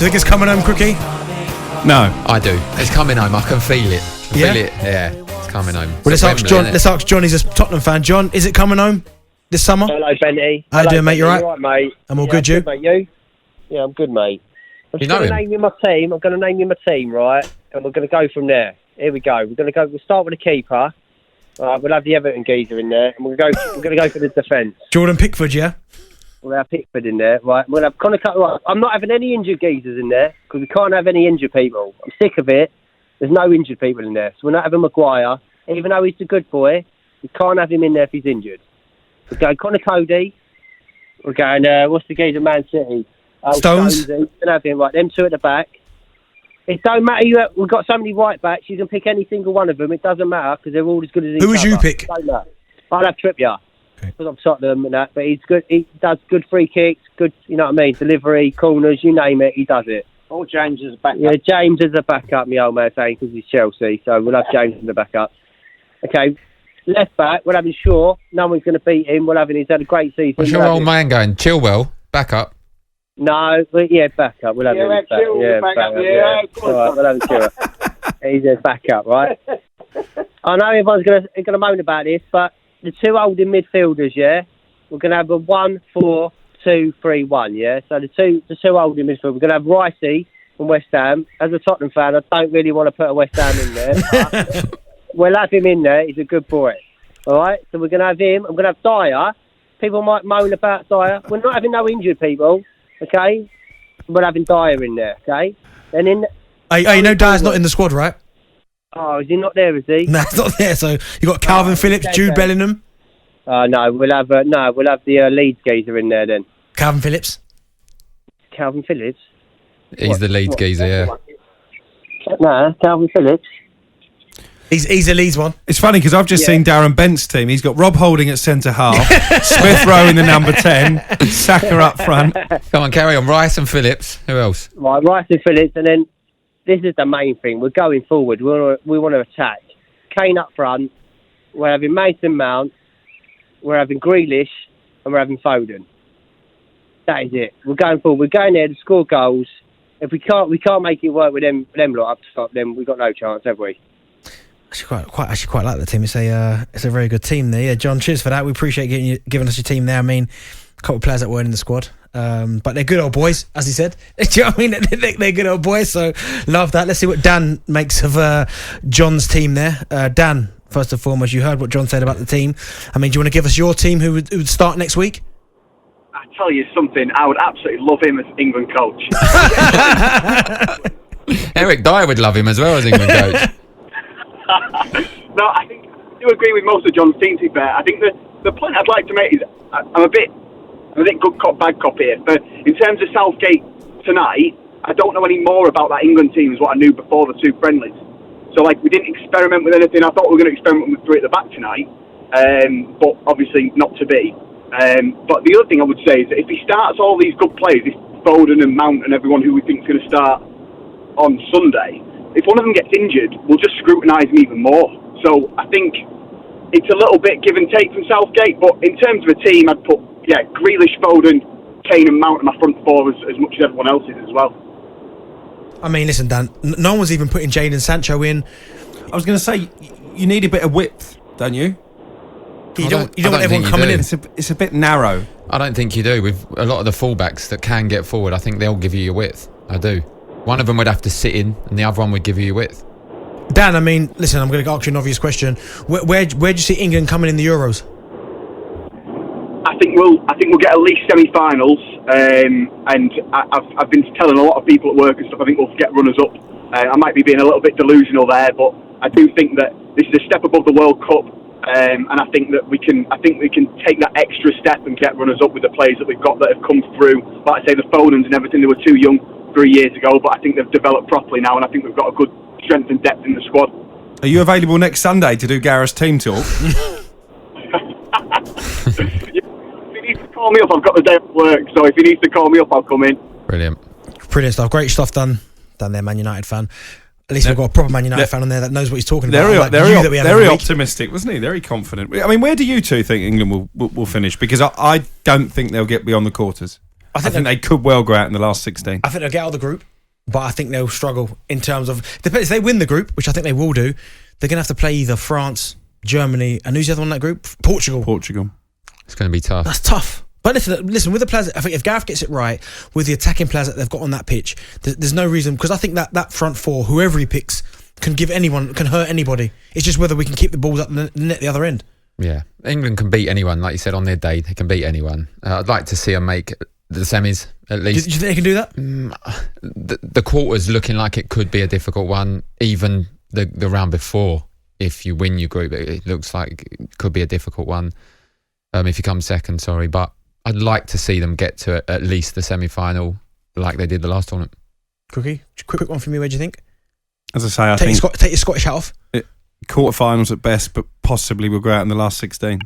you think it's coming home, Crookie? No. I do. It's coming home. I can feel it. Yeah? Feel it. Yeah, it's coming home. Well, let's ask John. Let's ask John. He's a Tottenham fan. John, is it coming home this summer? Hello, Benty. How you doing, mate? You all right? You all right, mate? I'm all good, you? Mate, you? Yeah, I'm good, mate. I'm You just know going to him? name you my team. I'm going to name you my team, right? And we're going to go from there. Here we go. We'll start with the keeper. We'll have the Everton geezer in there, and we're going to go for the defence. Jordan Pickford, yeah? We'll have Pickford in there, right? We'll have Connor. Right, I'm not having any injured geezers in there because we can't have any injured people. I'm sick of it. There's no injured people in there, so we're not having Maguire, even though he's a good boy. We can't have him in there if he's injured. We're going Connor Cody. We're going. What's the geezer? Man City. Stones. We're gonna have him, right? Them two at the back. It don't matter. We've got so many right backs. You can pick any single one of them. It doesn't matter because they're all as good as each other. Who would you pick? Don't matter. I'll have Trippier. Okay. Because I'm Tottenham and that, but he's good. He does good free kicks, good, you know what I mean, delivery, corners, you name it, he does it. Or James as a backup. Yeah, James as a backup, my old man saying, because he's Chelsea, so we'll have James as a backup. Okay, left back, we'll have him Shaw. No one's going to beat him. He's had a great season. What's your old man going? Chilwell, back up. No, back up. We'll have him back. Yeah, back up. Yeah. All right, we'll have him Chilwell. He's a backup, right? I know everyone's going to moan about this, but the two holding midfielders, yeah, we're going to have a 1-4-2-3-1, yeah. So the two holding midfielders, we're going to have Ricey from West Ham. As a Tottenham fan, I don't really want to put a West Ham in there. But we'll have him in there. He's a good boy. All right. So we're going to have him. I'm going to have Dyer. People might moan about Dyer. We're not having no injured people. Okay. We're having Dyer in there. Okay. And in. Hey, you know Dyer's not in the squad, right? Oh, is he not there? Is he? No, he's not there. So you got Calvin Phillips, Jude Bellingham. No, we'll have the Leeds geezer in there then. Calvin Phillips. Calvin Phillips. He's the Leeds geezer, yeah. No, Calvin Phillips. He's a Leeds one. It's funny because I've just seen Darren Bent's team. He's got Rob Holding at centre half, Smith Rowe in the number 10, Saka up front. Come on, carry on. Rice and Phillips. Who else? Right, Rice and Phillips, and then this is the main thing. We're going forward. We want to attack. Kane up front. We're having Mason Mount. We're having Grealish, and we're having Foden. That is it. We're going forward. We're going there to score goals. If we can't make it work with them lot up top, then we've got no chance, have we? Actually quite like the team. It's a very good team there. Yeah, John, cheers for that. We appreciate giving us your team there. I mean, a couple of players that weren't in the squad, but they're good old boys, as he said. Do you know what I mean? They're good old boys, so love that. Let's see what Dan makes of John's team there. Dan, first and foremost, you heard what John said about the team. I mean, do you want to give us your team who would start next week? I tell you something, I would absolutely love him as England coach. Eric Dyer would love him as well as England coach. No, I do agree with most of John's team, to be fair. I think the point I'd like to make is I'm a bit good cop, bad cop here. But in terms of Southgate tonight, I don't know any more about that England team as what I knew before the two friendlies. So, we didn't experiment with anything. I thought we were going to experiment with three at the back tonight, but obviously not to be. But the other thing I would say is that if he starts all these good players, if Foden and Mount and everyone who we think is going to start on Sunday, if one of them gets injured, we'll just scrutinise him even more. So I think it's a little bit give and take from Southgate, but in terms of a team, I'd put, Grealish, Foden, Kane and Mount in my front four as much as everyone else is as well. I mean, listen, Dan, no one's even putting Jadon Sancho in. I was going to say, you need a bit of width, don't you? You don't want everyone coming in. It's a bit narrow. I don't think you do. With a lot of the fullbacks that can get forward, I think they'll give you your width. I do. One of them would have to sit in, and the other one would give you your width. Dan, I mean, listen, I'm going to ask you an obvious question. Where do you see England coming in the Euros? I think we'll get at least semi-finals, and I've been telling a lot of people at work and stuff. I think we'll get runners up. I might be being a little bit delusional there, but I do think that this is a step above the World Cup, and I think we can take that extra step and get runners up with the players that we've got that have come through. Like I say, the Fodens and everything, they were too young 3 years ago, but I think they've developed properly now, and I think we've got a good strength and depth in the squad. Are you available next Sunday to do Gareth's team talk? If he needs to call me up, I've got the day at work, so if he needs to call me up, I'll come in. Brilliant stuff. Great stuff done there, Man United fan. At least we've got a proper Man United fan on there that knows what he's talking about. Very optimistic, wasn't he? Very confident. I mean, where do you two think England will finish? Because I don't think they'll get beyond the quarters. I think they could well go out in the last 16. I think they'll get out of the group, but I think they'll struggle in terms of... If they win the group, which I think they will do, they're going to have to play either France, Germany, and who's the other one in that group? Portugal. It's going to be tough. That's tough. But listen, with the players, I think if Gareth gets it right, with the attacking players that they've got on that pitch, there's no reason, because I think that front four, whoever he picks, can hurt anybody. It's just whether we can keep the balls up the net the other end. Yeah. England can beat anyone, like you said, on their day. They can beat anyone. I'd like to see them make the semis, at least. Do you think they can do that? The quarters looking like it could be a difficult one. Even the round before, if you win your group, it looks like it could be a difficult one. If you come second, sorry. But I'd like to see them get to at least the semi-final like they did the last tournament. Cookie, quick one from me. Where do you think? As I say, take your Scottish hat off. Quarterfinals at best, but possibly we'll go out in the last 16.